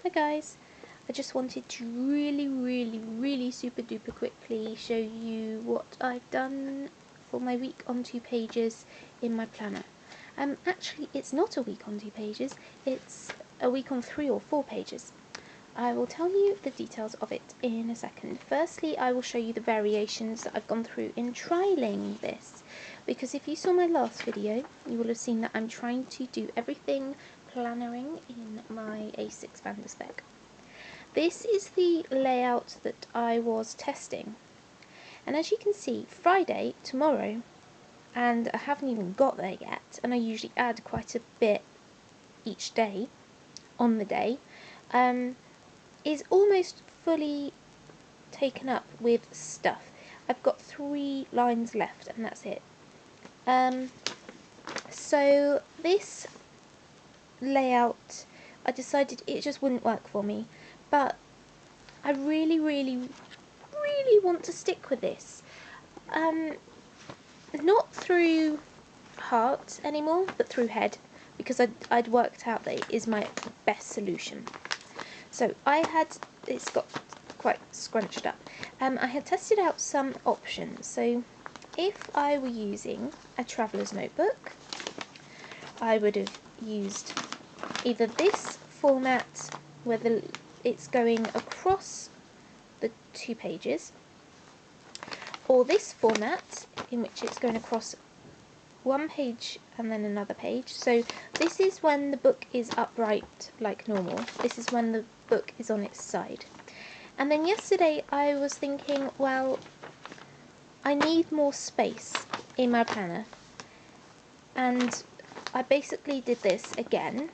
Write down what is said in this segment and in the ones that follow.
Hi guys, I just wanted to really super duper quickly show you what I've done for my week on 2 pages in my planner. Actually it's not a week on 2 pages, it's a week on 3 or 4 pages. I will tell you the details of it in a second. Firstly, I will show you the variations that I've gone through in trialing this, because if you saw my last video, you will have seen that I'm trying to do everything plannering in my A6 VDS. This is the layout that I was testing, and as you can see, Friday, tomorrow, and I haven't even got there yet, and I usually add quite a bit each day on the day, is almost fully taken up with stuff. I've got 3 lines left and that's it. So this layout, I decided it just wouldn't work for me, but I really want to stick with this. Not through heart anymore, but through head, because I'd worked out that it is my best solution. So it's got quite scrunched up. I had tested out some options. So if I were using a traveller's notebook, I would have used either this format where it's going across the 2 pages, or this format in which it's going across 1 page and then another page. So this is when the book is upright like normal. This is when the book is on its side. And then yesterday I was thinking, well, I need more space in my planner, and I basically did this again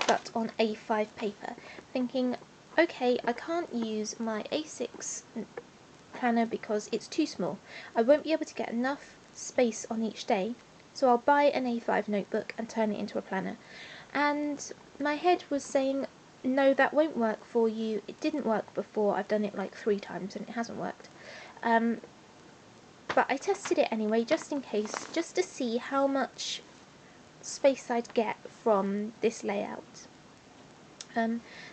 but on A5 paper, thinking, okay, I can't use my A6 planner because it's too small. I won't be able to get enough space on each day, so I'll buy an A5 notebook and turn it into a planner. And my head was saying, no, that won't work for you. It didn't work before. I've done it like 3 times and it hasn't worked. But I tested it anyway, just in case, just to see how much space I'd get from this layout.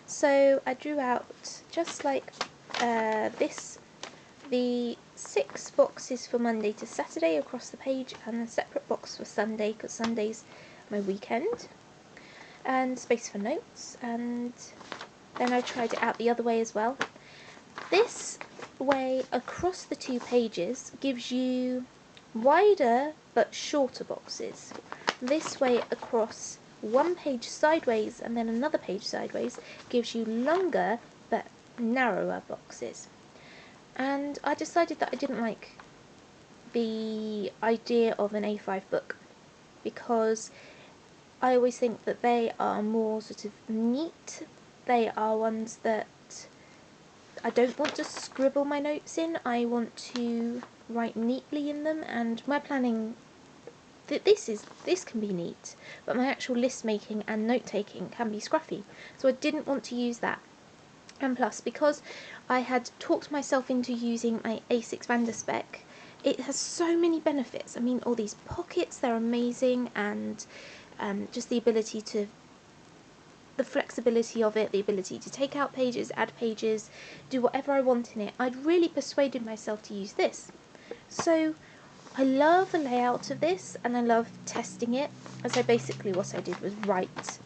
So I drew out, just like this, the 6 boxes for Monday to Saturday across the page, and a separate box for Sunday, because Sunday's my weekend, and space for notes. And then I tried it out the other way as well. This way across the 2 pages gives you wider but shorter boxes. This way across 1 page sideways and then another page sideways gives you longer but narrower boxes. And I decided that I didn't like the idea of an A5 book, because I always think that they are more sort of neat. They are ones that I don't want to scribble my notes in. I want to write neatly in them, and my planning, this can be neat, but my actual list making and note taking can be scruffy, so I didn't want to use that. And plus, because I had talked myself into using my A6 VDS, it has so many benefits. I mean, all these pockets, they're amazing, and just the ability to, the flexibility of it, the ability to take out pages, add pages, do whatever I want in it. I'd really persuaded myself to use this. So I love the layout of this, and I love testing it. So basically what I did was write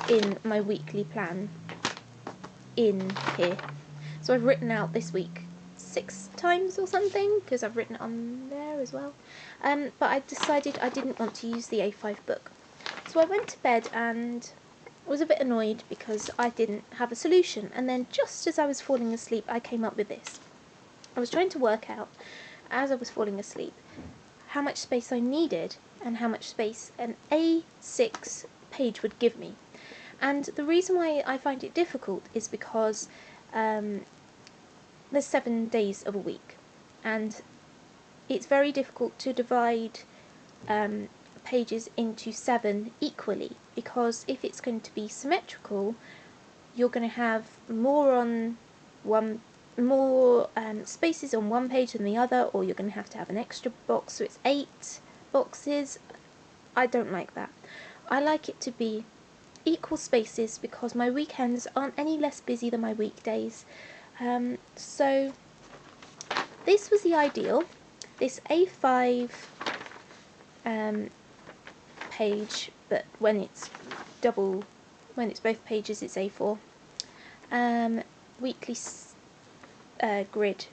in my weekly plan in here. So I've written out this week 6 times or something, because I've written it on there as well. But I decided I didn't want to use the A5 book. So I went to bed and was a bit annoyed because I didn't have a solution, and then just as I was falling asleep I came up with this. I was trying to work out, as I was falling asleep, how much space I needed and how much space an A6 page would give me. And the reason why I find it difficult is because there's 7 days of a week, and it's very difficult to divide pages into 7 equally, because if it's going to be symmetrical, you're going to have more spaces on one page than the other, or you're going to have an extra box, so it's 8 boxes. I don't like that. I like it to be equal spaces because my weekends aren't any less busy than my weekdays. So this was the ideal. This A5 page, but when it's both pages, it's A4. Weekly grid,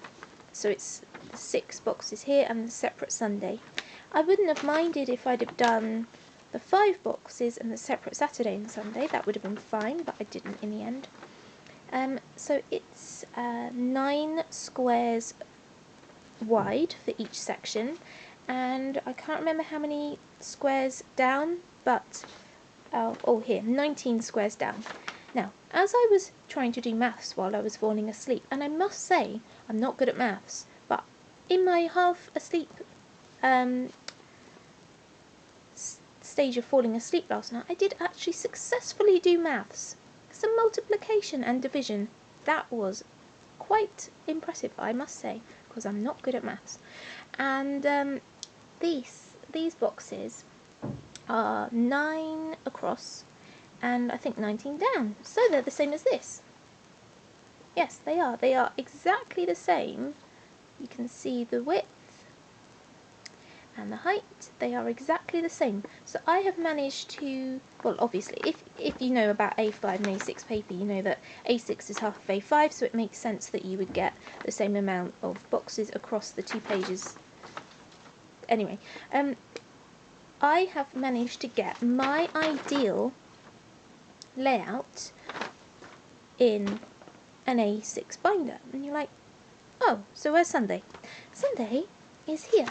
so it's 6 boxes here and the separate Sunday. I wouldn't have minded if I'd have done the 5 boxes and the separate Saturday and Sunday. That would have been fine, but I didn't in the end. So it's 9 squares wide for each section, and I can't remember how many squares down, but here, 19 squares down. Now, as I was trying to do maths while I was falling asleep, and I must say I'm not good at maths, but in my half asleep stage of falling asleep last night, I did actually successfully do maths. Some multiplication and division. That was quite impressive, I must say, because I'm not good at maths. And these boxes are 9 across and I think 19 down, so they're the same as this. Yes, they are. They are exactly the same. You can see the width and the height. They are exactly the same. So I have managed to, well, obviously, if you know about A5 and A6 paper, you know that A6 is half of A5, so it makes sense that you would get the same amount of boxes across the 2 pages. Anyway, I have managed to get my ideal layout in an A6 binder. And you're like, oh, so where's Sunday? Sunday is here.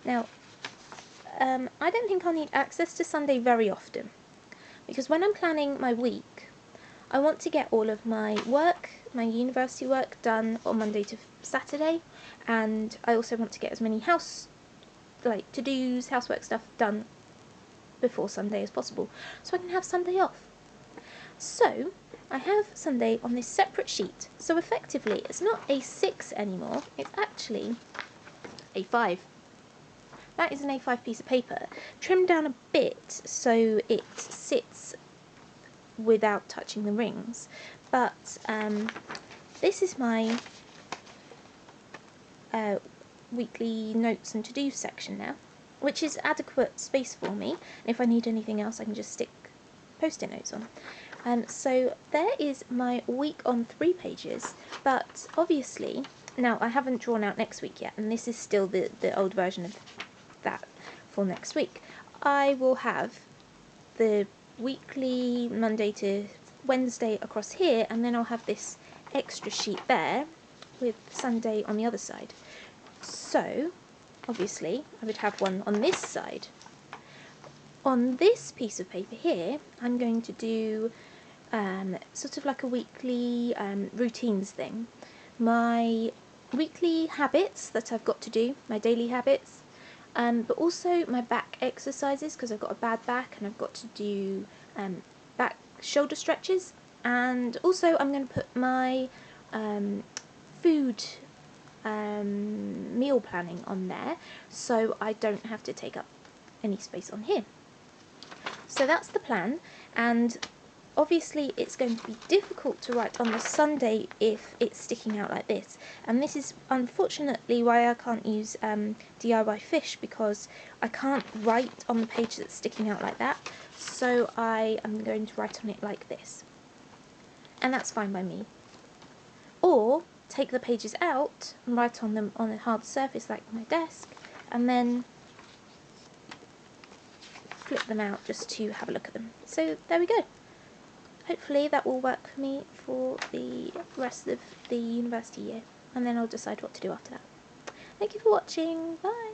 Now, I don't think I'll need access to Sunday very often, because when I'm planning my week, I want to get all of my work, my university work, done on Monday to Saturday, and I also want to get as many to-dos, housework stuff done before Sunday as possible, so I can have Sunday off. So I have Sunday on this separate sheet, so effectively it's not A6 anymore, it's actually A5. That is an A5 piece of paper, trimmed down a bit so it sits without touching the rings, but this is my weekly notes and to-do section now, which is adequate space for me, and if I need anything else I can just stick post-it notes on. So there is my week on 3 pages, but obviously, now I haven't drawn out next week yet, and this is still the old version of that for next week. I will have the weekly Monday to Wednesday across here, and then I'll have this extra sheet there with Sunday on the other side. So obviously I would have one on this side. On this piece of paper here I'm going to do sort of like a weekly routines thing. My weekly habits that I've got to do, my daily habits, but also my back exercises, because I've got a bad back and I've got to do back shoulder stretches, and also I'm going to put my food meal planning on there so I don't have to take up any space on here. So that's the plan, and obviously it's going to be difficult to write on the Sunday if it's sticking out like this, and this is unfortunately why I can't use DIY fish, because I can't write on the page that's sticking out like that, so I am going to write on it like this, and that's fine by me. Or take the pages out and write on them on a hard surface like my desk, and then flip them out just to have a look at them. So there we go. Hopefully that will work for me for the rest of the university year, and then I'll decide what to do after that. Thank you for watching. Bye!